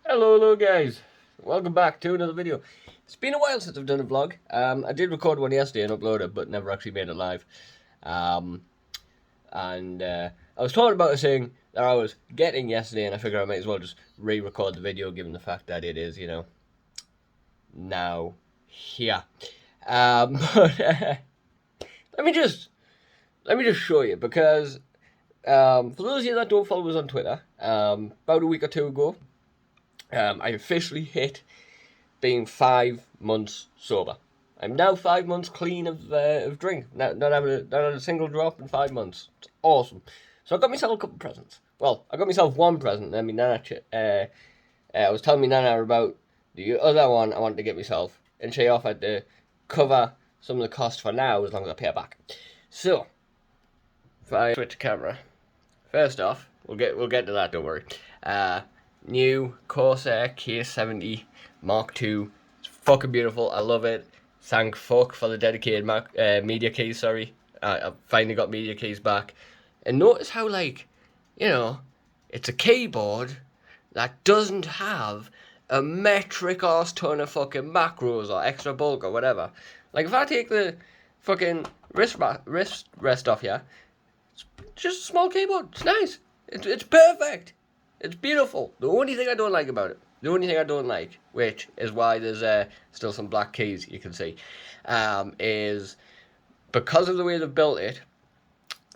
Hello guys, welcome back to another video. It's been a while since I've done a vlog. I did record one yesterday and upload it, but never actually made it live. Um, and I was talking about a thing that I was getting yesterday, and I figured I might as well just re-record the video, given the fact that it is, now here. But let me just show you, because for those of you that don't follow us on Twitter, about a week or two ago, I officially hit being 5 months sober. I'm now 5 months clean of drink. Not having a single drop in 5 months. It's awesome. So I got myself a couple of presents. Well, I got myself one present. I mean, I was telling me Nana about the other one I wanted to get myself, and she offered to cover some of the cost for now as long as I pay her back. So, if I switch camera, first off, we'll get to that. Don't worry. New Corsair K70 Mark II. It's fucking beautiful. I love it. Thank fuck for the dedicated media keys. Sorry, I finally got media keys back. And notice how, it's a keyboard that doesn't have a metric arse ton of fucking macros or extra bulk or whatever. Like, if I take the fucking wrist rest off here, it's just a small keyboard. It's nice. It's perfect. It's beautiful. The only thing I don't like about it, which is why there's still some black keys you can see, is because of the way they've built it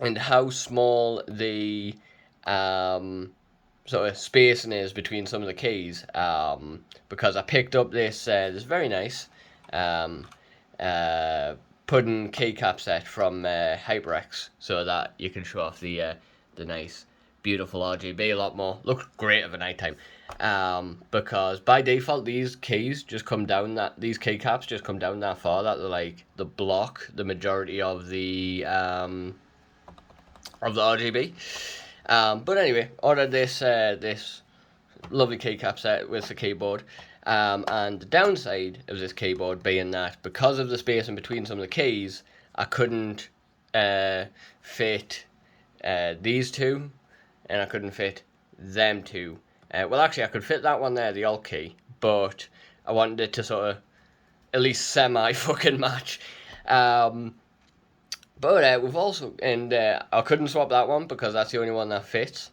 and how small the sort of spacing is between some of the keys. Because I picked up this very nice pudding keycap set from HyperX, so that you can show off the nice, beautiful RGB a lot more. Looks great at the night time. Because by default these keys just come down these keycaps just come down that far that they're like the block the majority of the RGB. But anyway, ordered this lovely keycap set with the keyboard. And the downside of this keyboard being that because of the space in between some of the keys, I couldn't fit these two, and I couldn't fit them two. Well, actually, I could fit that one there, the Alt key, but I wanted it to sort of at least semi-fucking match. But we've also, and I couldn't swap that one because that's the only one that fits.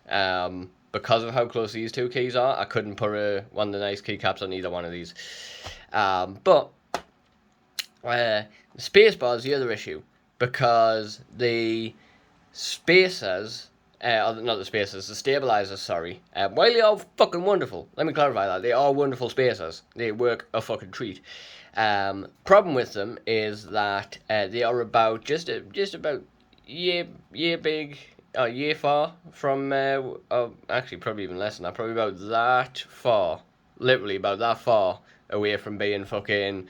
Because of how close these two keys are, I couldn't put one of the nice keycaps on either one of these. But the spacebar is the other issue, because the spacers, not the spacers, the stabilizers, sorry, while they are fucking wonderful, let me clarify that, they are wonderful spacers, they work a fucking treat. Problem with them is that they are about just about year big, year far from, actually probably even less than that, probably about that far, literally about that far away from being fucking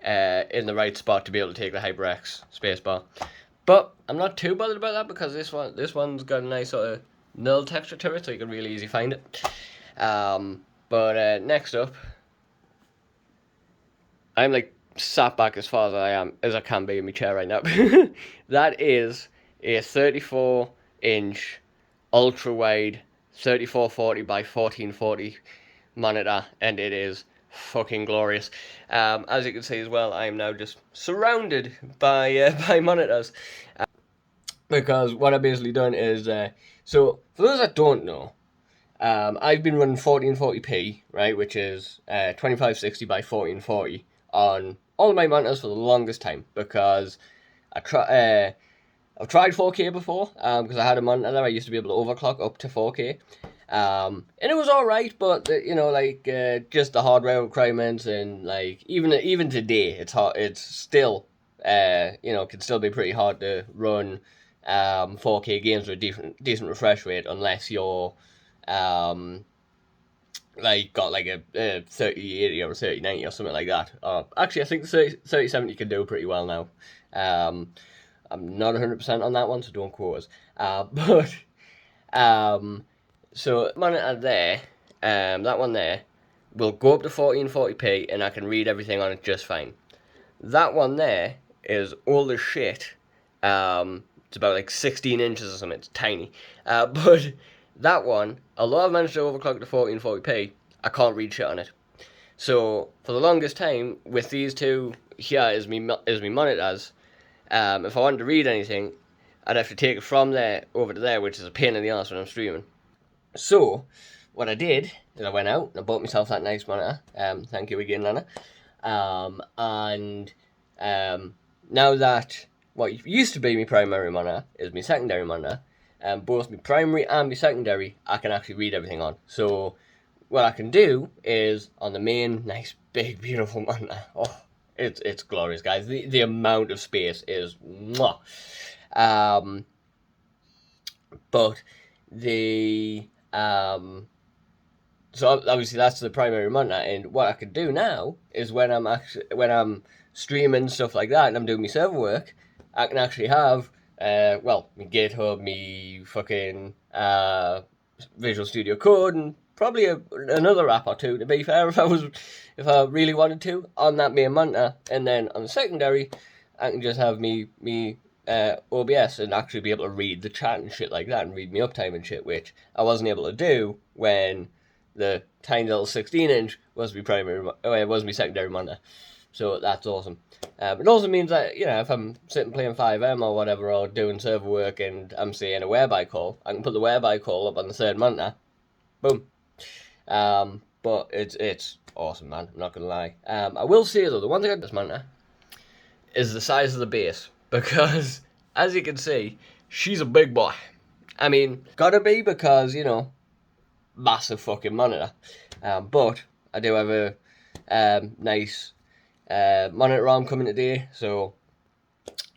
in the right spot to be able to take the HyperX spacebar. But I'm not too bothered about that because this one's got a nice sort of null texture to it, so you can really easily find it. But next up, I'm like sat back as far as I can be in my chair right now. That is a 34-inch ultra wide 3440 by 1440 monitor, and it is fucking glorious. As you can see as well, I am now just surrounded by by monitors. Because what I've basically done is, so for those that don't know, I've been running 1440p, right, which is 2560 by 1440 on all of my monitors for the longest time, because I've tried 4K before, because I had a monitor that I used to be able to overclock up to 4K. And it was alright, but just the hardware requirements, and like even today it's hard. It's still can still be pretty hard to run 4K games with a decent refresh rate, unless you're got like a 3080 or a 3090 or something like that. Actually, I think the 3070 can do pretty well now. I'm not 100% on that one, so don't quote us. So monitor there, that one there, will go up to 1440p, and I can read everything on it just fine. That one there is old as shit. It's about like 16 inches or something. It's tiny. But that one, although I've managed to overclock to 1440p, I can't read shit on it. So for the longest time, with these two here is me monitors, if I wanted to read anything, I'd have to take it from there over to there, which is a pain in the ass when I'm streaming. So what I did is I went out and I bought myself that nice monitor. Thank you again, Lana. And now that what used to be my primary monitor is my secondary monitor, both my primary and my secondary, I can actually read everything on. So what I can do is on the main nice big beautiful monitor. Oh, it's glorious, guys. The amount of space is mwah. But the so obviously that's the primary monitor, and what I can do now is when I'm streaming stuff like that and I'm doing my server work, I can actually have my GitHub, me fucking Visual Studio Code, and probably another app or two, to be fair, if I really wanted to, on that main monitor, and then on the secondary, I can just have me OBS and actually be able to read the chat and shit like that, and read me uptime and shit, which I wasn't able to do when the tiny little 16-inch was my secondary monitor. So that's awesome. It also means that, if I'm sitting playing 5M or whatever, or doing server work and I'm saying a whereby call, I can put the whereby call up on the third monitor. Boom. But it's awesome, man. I'm not gonna lie. I will say though, the one thing about this monitor is the size of the base, because as you can see, she's a big boy. I mean, gotta be, because massive fucking monitor. But I do have a nice monitor arm coming today, so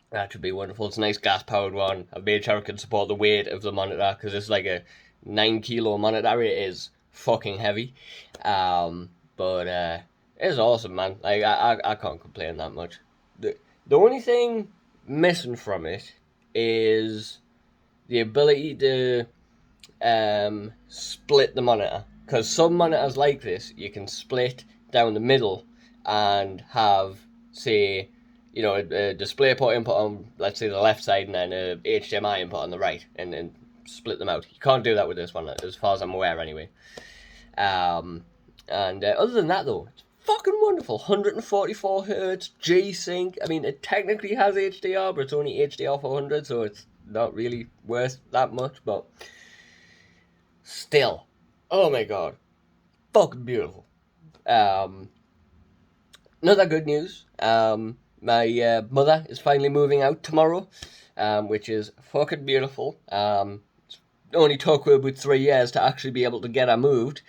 that should be wonderful. It's a nice gas powered one. I've made sure it can support the weight of the monitor, because it's like a 9 kilo monitor. It is fucking heavy. But it's awesome, man. Like I can't complain that much. The only thing missing from it is the ability to split the monitor, because some monitors like this you can split down the middle and have, say, a display port input on, let's say, the left side, and then a HDMI input on the right, and then split them out. You can't do that with this one, as far as I'm aware, anyway. And other than that, though, it's fucking wonderful. 144 hertz G-Sync. I mean, it technically has HDR, but it's only HDR 400, so it's not really worth that much, but still, oh my god, fucking beautiful. Another good news, my mother is finally moving out tomorrow, which is fucking beautiful. It only took her about 3 years to actually be able to get her moved,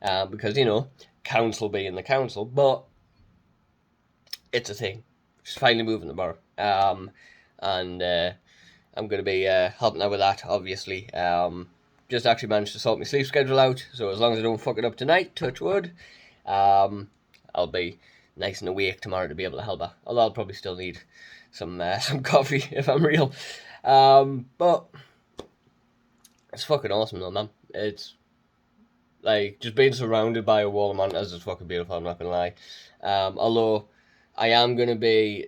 because, council being the council, but it's a thing. She's finally moving tomorrow, and I'm going to be helping her with that, obviously. Just actually managed to sort my sleep schedule out, so as long as I don't fuck it up tonight, touch wood, I'll be nice and awake tomorrow to be able to help her. Although I'll probably still need some coffee, if I'm real. But it's fucking awesome though, man. It's like, just being surrounded by a wall of monitors is fucking beautiful, I'm not gonna lie. Although I am gonna be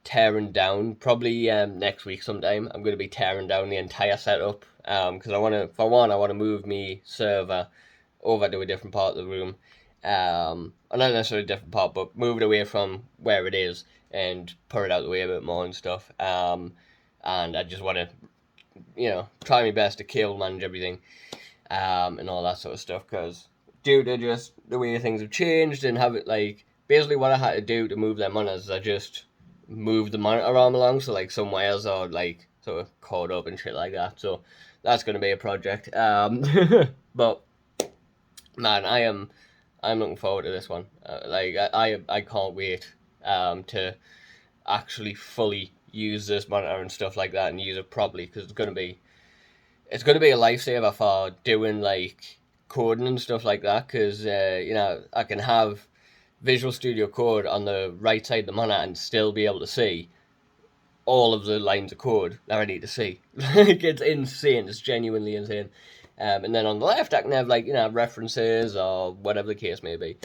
tearing down, probably next week sometime, I'm gonna be tearing down the entire setup, because I want to move me server over to a different part of the room, not necessarily a different part, but move it away from where it is and put it out the way a bit more and stuff. And I just want to, try my best to cable manage everything, and all that sort of stuff, because due to just the way things have changed, and have it, like, basically what I had to do to move them monitors is I just moved the monitor arm along, so like some wires are like sort of caught up and shit like that, so that's going to be a project. But man, I'm looking forward to this one. I can't wait to actually fully use this monitor and stuff like that, and use it properly, because it's gonna be a lifesaver for doing like coding and stuff like that, because I can have Visual Studio Code on the right side of the monitor and still be able to see all of the lines of code that I need to see. Like, it's insane. It's genuinely insane. And then on the left, I can have, like, references or whatever the case may be.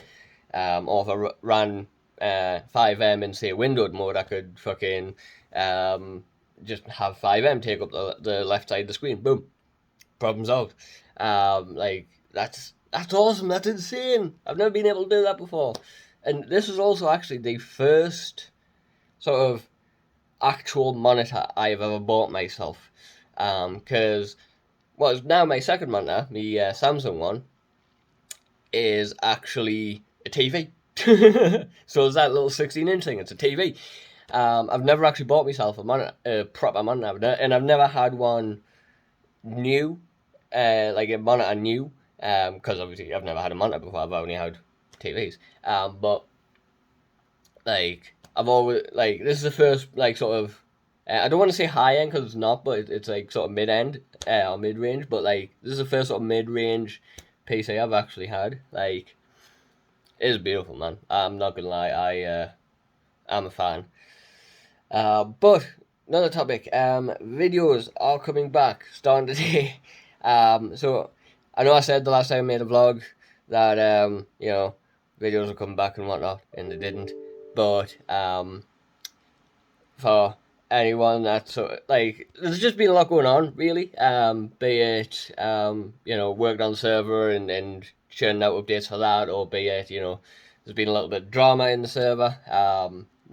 Or if I ran 5M in, say, windowed mode, I could fucking just have 5M take up the left side of the screen. Boom. Problem solved. Like, that's That's awesome. That's insane. I've never been able to do that before. And this is also actually the first sort of actual monitor I've ever bought myself. Because what is now my second monitor, the Samsung one, is actually a TV. So it's that little 16-inch thing. It's a TV. I've never actually bought myself a monitor, a proper monitor, and I've never had one new, like a monitor new, because obviously I've never had a monitor before. I've only had TVs. But like I've always like this is the first like sort of I don't want to say high end because it's not, but it's like sort of mid end or mid range. But like this is the first sort of mid range PC I've actually had. Like it is beautiful, man. I'm not gonna lie, I'm a fan. But another topic. Videos are coming back starting today. So I know I said the last time I made a vlog that videos will come back and whatnot, and they didn't. But for anyone that's like, there's just been a lot going on, really. Be it working on the server and churning out updates for that, or be it there's been a little bit of drama in the server.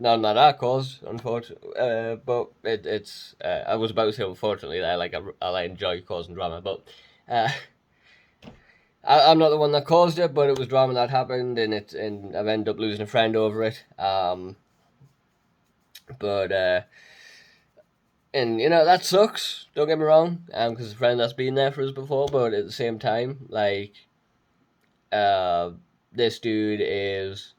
None that I caused, unfortunately, but it's. I was about to say unfortunately that I enjoy causing drama, but I'm not the one that caused it, but it was drama that happened, and I've ended up losing a friend over it. But and that sucks. Don't get me wrong, because it's a friend that's been there for us before, but at the same time, like, this dude is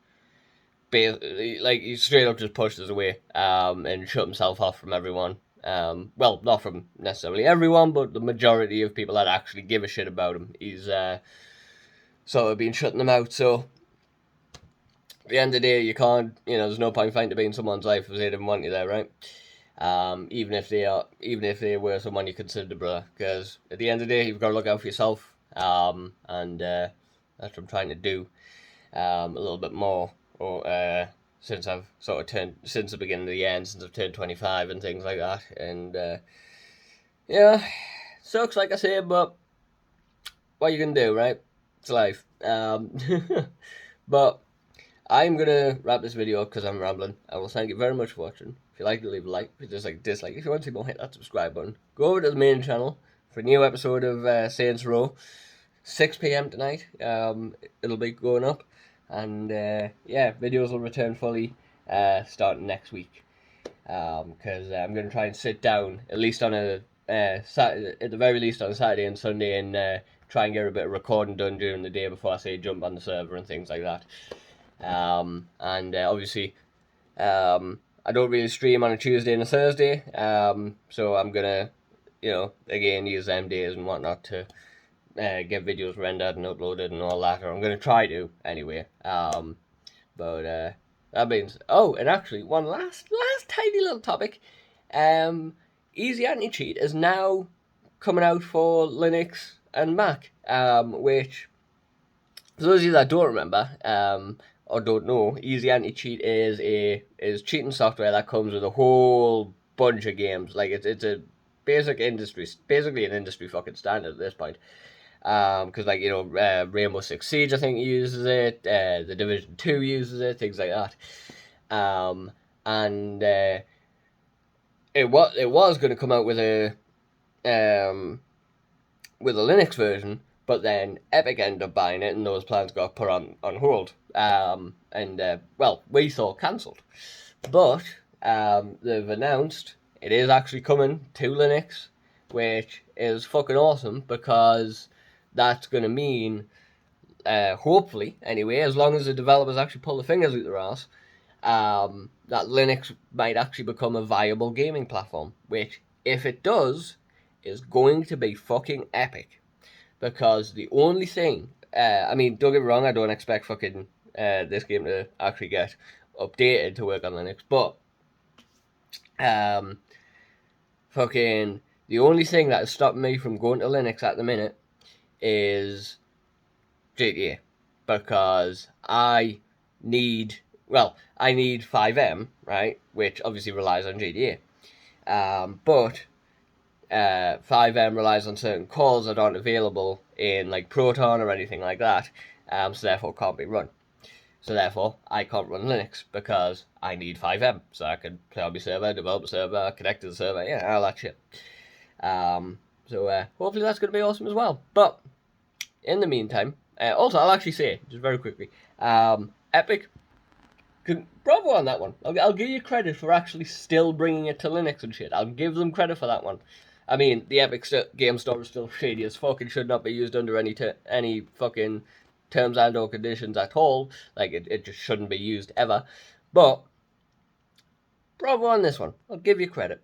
basically like he straight up just pushed us away, and shut himself off from everyone. Well, not from necessarily everyone, but the majority of people that actually give a shit about him. He's sort of been shutting them out. So at the end of the day, you can't. There's no point fighting to be in someone's life if they didn't want you there, right? Even if they were someone you considered a brother, because at the end of the day, you've got to look out for yourself. And that's what I'm trying to do, a little bit more. Or since I've sort of since the beginning of the year, and since I've turned 25 and things like that, and yeah, sucks like I say, but what you can do, right? It's life. But I'm gonna wrap this video up because I'm rambling. I will thank you very much for watching. If you like it, leave a like. If you dislike, dislike. If you want to see more, hit that subscribe button. Go over to the main channel for a new episode of Saints Row. 6 p.m. tonight. It'll be going up. And yeah, videos will return fully starting next week. Because I'm going to try and sit down, at least on a Saturday, at the very least on a Saturday and Sunday, and try and get a bit of recording done during the day before I say jump on the server and things like that. And obviously, I don't really stream on a Tuesday and a Thursday, so I'm gonna, again, use them days and whatnot to get videos rendered and uploaded and all that, or I'm gonna try to anyway. But that means, and actually, one last tiny little topic. Easy Anti-Cheat is now coming out for Linux and Mac, which, for those of you that don't remember, or don't know, Easy Anti-Cheat is cheating software that comes with a whole bunch of games. Like it's a basically an industry fucking standard at this point. Because Rainbow Six Siege I think uses it, the Division 2 uses it, things like that. And it was going to come out with a Linux version, but then Epic ended up buying it, and those plans got put on hold. We thought cancelled, but they've announced it is actually coming to Linux, which is fucking awesome, because that's going to mean, hopefully anyway, as long as the developers actually pull their fingers out their ass, that Linux might actually become a viable gaming platform, which, if it does, is going to be fucking epic. Because the only thing, don't get me wrong, I don't expect fucking this game to actually get updated to work on Linux, but fucking the only thing that is stopping me from going to Linux at the minute is GTA, because I need 5M, right, which obviously relies on GTA, but 5M relies on certain calls that aren't available in like Proton or anything like that, so therefore can't be run. So therefore, I can't run Linux because I need FiveM, so I can play on my server, develop a server, connect to the server, yeah, all that shit. So hopefully that's going to be awesome as well. But in the meantime, also I'll actually say, just very quickly, Epic, bravo on that one. I'll give you credit for actually still bringing it to Linux and shit. I'll give them credit for that one. I mean, the Epic game store is still shady as fuck and should not be used under any fucking terms and or conditions at all. Like, it just shouldn't be used ever. But bravo on this one. I'll give you credit.